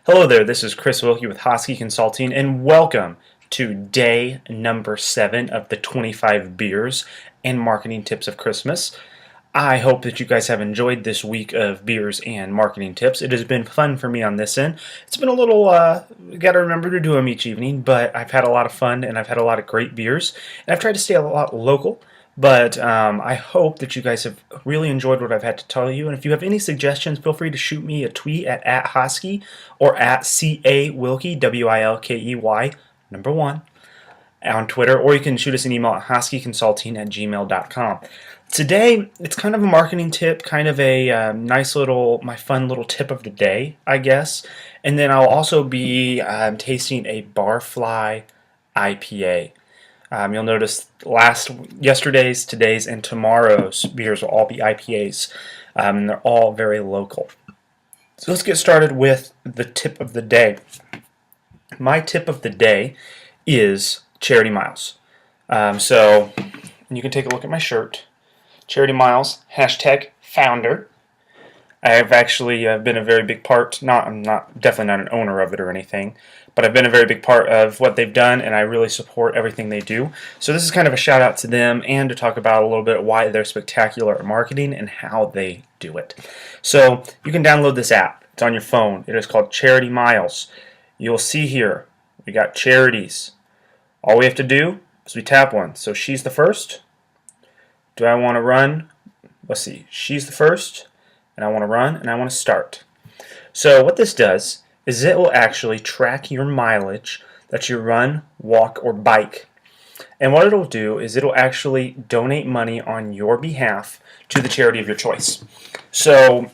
Hello there, this is Chris Wilkie with Hosky Consulting, and welcome to day number 7 of the 25 beers and marketing tips of Christmas. I hope that you guys have enjoyed this week of beers and marketing tips. It has been fun for me on this end. It's been a little, got to remember to do them each evening, but I've had a lot of fun and I've had a lot of great beers. And I've tried to stay a lot local, but I hope that you guys have really enjoyed what I've had to tell you. And if you have any suggestions, feel free to shoot me a tweet at Hosky or at CA Wilkey, WILKEY, number 1, on Twitter, or you can shoot us an email at hoskyconsulting@gmail.com. Today, it's kind of a marketing tip, kind of a nice little, my fun little tip of the day, I guess. And then I'll also be tasting a Barfly IPA. You'll notice yesterday's, today's, and tomorrow's beers will all be IPAs. And they're all very local. So let's get started with the tip of the day. My tip of the day is Charity Miles. So you can take a look at my shirt. Charity Miles, #founder. I've actually been a very big part, I'm definitely not an owner of it or anything, but I've been a very big part of what they've done, and I really support everything they do. So this is kind of a shout out to them and to talk about a little bit why they're spectacular at marketing and how they do it. So you can download this app. It's on your phone. It is called Charity Miles. You'll see here, we got charities. All we have to do is we tap one. So she's the first. Do I want to run? Let's see. She's the first, and I want to run, and I want to start. So what this does is it will actually track your mileage that you run, walk, or bike. And what it'll do is it'll actually donate money on your behalf to the charity of your choice. So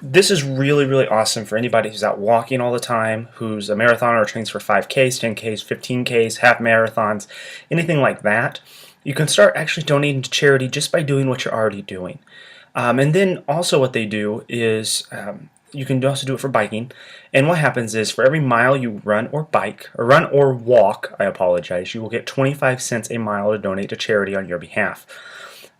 this is really, really awesome for anybody who's out walking all the time, who's a marathoner or trains for 5Ks, 10Ks, 15Ks, half marathons, anything like that. You can start actually donating to charity just by doing what you're already doing. And then also what they do is you can also do it for biking. And what happens is for every mile you run or bike, or run or walk, I apologize, you will get 25 cents a mile to donate to charity on your behalf.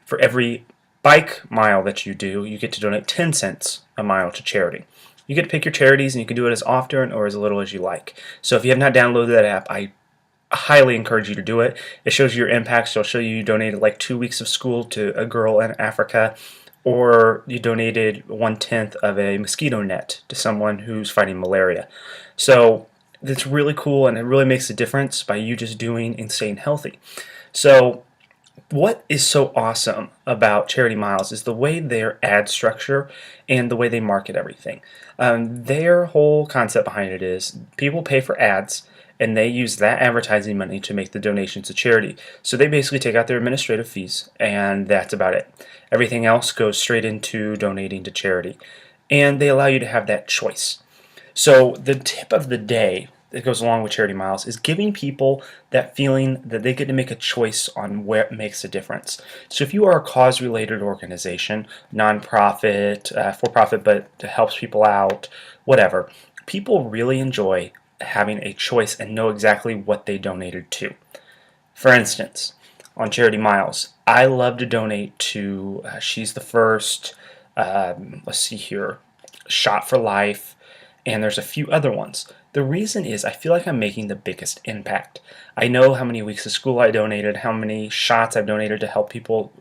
For every bike mile that you do, you get to donate 10 cents a mile to charity. You get to pick your charities, and you can do it as often or as little as you like. So if you have not downloaded that app, I highly encourage you to do it. It shows you your impact. So it'll show you donated like 2 weeks of school to a girl in Africa, or you donated 1/10 of a mosquito net to someone who's fighting malaria. So it's really cool, and it really makes a difference by you just doing and staying healthy. So what is so awesome about Charity Miles is the way their ad structure and the way they market everything. Their whole concept behind it is people pay for ads, and they use that advertising money to make the donations to charity. So they basically take out their administrative fees, and that's about it. Everything else goes straight into donating to charity. And they allow you to have that choice. So the tip of the day that goes along with Charity Miles is giving people that feeling that they get to make a choice on where it makes a difference. So if you are a cause-related organization, nonprofit, for-profit, but it helps people out, whatever, people really enjoy having a choice and know exactly what they donated to. For instance, on Charity Miles, I love to donate to She's the First, let's see here, Shot for Life, and there's a few other ones. The reason is I feel like I'm making the biggest impact. I know how many weeks of school I donated, how many shots I've donated to help people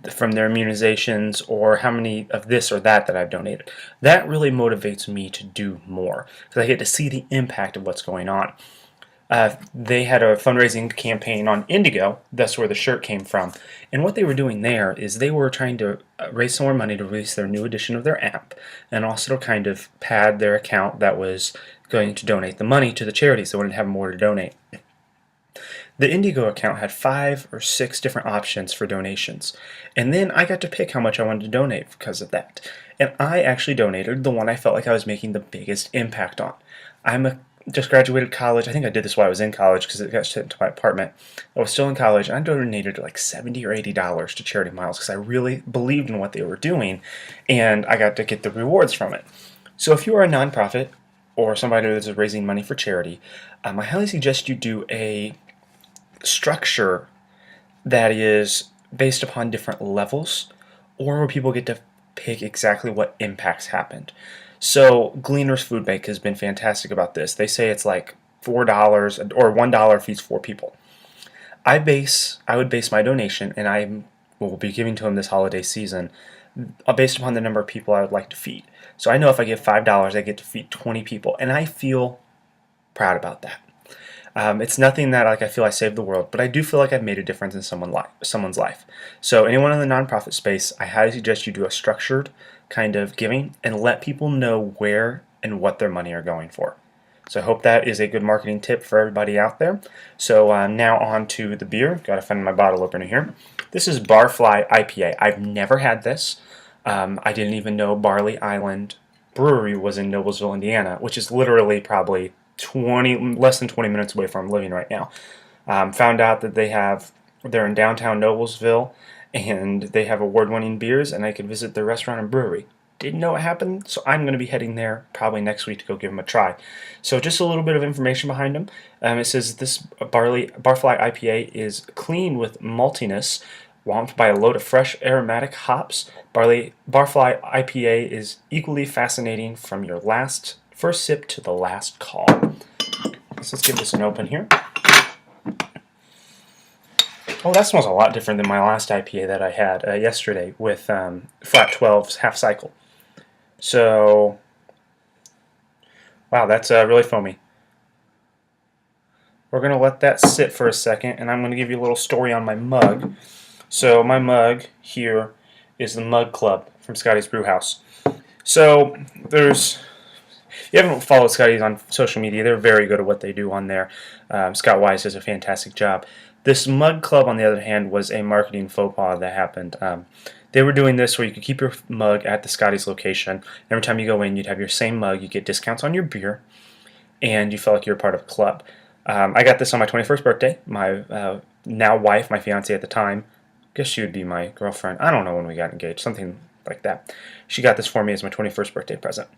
from their immunizations, or how many of this or that I've donated. That really motivates me to do more because I get to see the impact of what's going on. They had a fundraising campaign on Indigo. That's where the shirt came from. And what they were doing there is they were trying to raise some more money to release their new edition of their app, and also to kind of pad their account that was going to donate the money to the charity, so they wouldn't have more to donate. The Indigo account had 5 or 6 different options for donations, and then I got to pick how much I wanted to donate because of that. And I actually donated the one I felt like I was making the biggest impact on. Just graduated college. I think I did this while I was in college because it got sent to my apartment. I was still in college, and I donated like $70 or $80 to Charity Miles because I really believed in what they were doing, and I got to get the rewards from it. So if you are a nonprofit or somebody that's raising money for charity, I highly suggest you do a structure that is based upon different levels, or where people get to pick exactly what impacts happened. So Gleaner's Food Bank has been fantastic about this. They say it's like $4 or $1 feeds 4 people. I would base my donation, and I will be giving to them this holiday season, based upon the number of people I would like to feed. So I know if I give $5, I get to feed 20 people, and I feel proud about that. It's nothing that like I feel I saved the world, but I do feel like I've made a difference in someone's life. So anyone in the nonprofit space, I highly suggest you do a structured kind of giving and let people know where and what their money are going for. So I hope that is a good marketing tip for everybody out there. So now on to the beer. Got to find my bottle opener here. This is Barfly IPA. I've never had this. I didn't even know Barley Island Brewery was in Noblesville, Indiana, which is literally probably less than 20 minutes away from where I'm living right now. Found out that they're in downtown Noblesville, and they have award-winning beers, and I could visit their restaurant and brewery. Didn't know it happened, so I'm going to be heading there probably next week to go give them a try. So just a little bit of information behind them. It says this Barfly IPA is clean with maltiness, warmed by a load of fresh aromatic hops. Barfly IPA is equally fascinating from your first sip to the last call. So let's give this an open here. Oh, that smells a lot different than my last IPA that I had yesterday with Flat 12's Half Cycle. So, wow, that's really foamy. We're going to let that sit for a second, and I'm going to give you a little story on my mug. So my mug here is the Mug Club from Scotty's Brewhouse. So if you haven't followed Scotty's on social media, they're very good at what they do on there. Scott Wise does a fantastic job. This Mug Club, on the other hand, was a marketing faux pas that happened. They were doing this where you could keep your mug at the Scotty's location. Every time you go in, you'd have your same mug. You get discounts on your beer, and you felt like you were part of a club. I got this on my 21st birthday. My now wife, my fiance at the time, I guess she would be my girlfriend. I don't know when we got engaged, something like that. She got this for me as my 21st birthday present.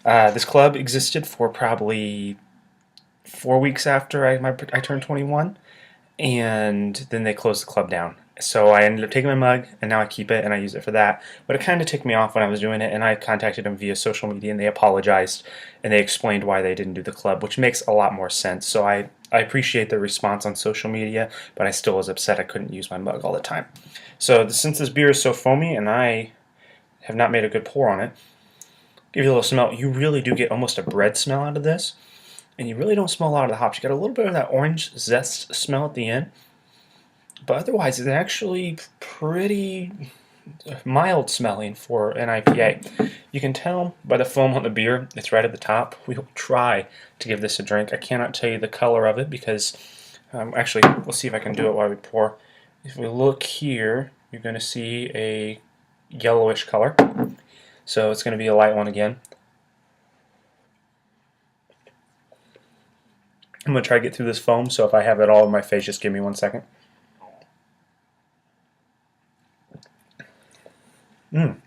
This club existed for probably 4 weeks after I turned 21, and then they closed the club down. So I ended up taking my mug, and now I keep it, and I use it for that. But it kind of ticked me off when I was doing it, and I contacted them via social media, and they apologized, and they explained why they didn't do the club, which makes a lot more sense. So I appreciate the response on social media, but I still was upset I couldn't use my mug all the time. So since this beer is so foamy, and I have not made a good pour on it, give you a little smell. You really do get almost a bread smell out of this, and you really don't smell a lot of the hops. You got a little bit of that orange zest smell at the end, but otherwise it's actually pretty mild smelling for an IPA. You can tell by the foam on the beer, it's right at the top. We will try to give this a drink. I cannot tell you the color of it because, actually, we'll see if I can do it while we pour. If we look here, you're going to see a yellowish color. So it's going to be a light one again. I'm going to try to get through this foam, so if I have it all in my face, just give me 1 second. And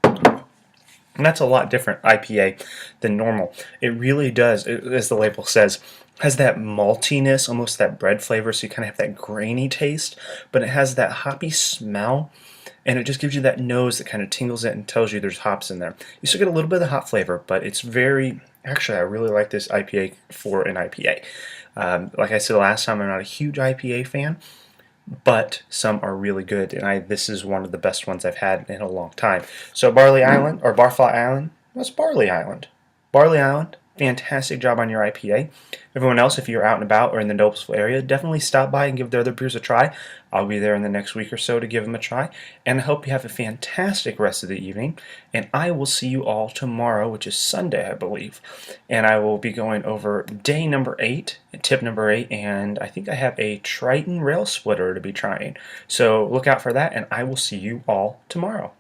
that's a lot different IPA than normal. It really does, as the label says, has that maltiness, almost that bread flavor, so you kind of have that grainy taste, but it has that hoppy smell, and it just gives you that nose that kind of tingles it and tells you there's hops in there. You still get a little bit of the hop flavor, but it's actually, I really like this IPA for an IPA. Like I said last time, I'm not a huge IPA fan, but some are really good, and this is one of the best ones I've had in a long time. So Barfly Island, what's Barley Island? Barley Island, fantastic job on your IPA. Everyone else, if you're out and about or in the Noblesville area, definitely stop by and give their other beers a try. I'll be there in the next week or so to give them a try, and I hope you have a fantastic rest of the evening, and I will see you all tomorrow, which is Sunday, I believe, and I will be going over day number 8, tip number 8, and I think I have a Triton rail splitter to be trying, so look out for that, and I will see you all tomorrow.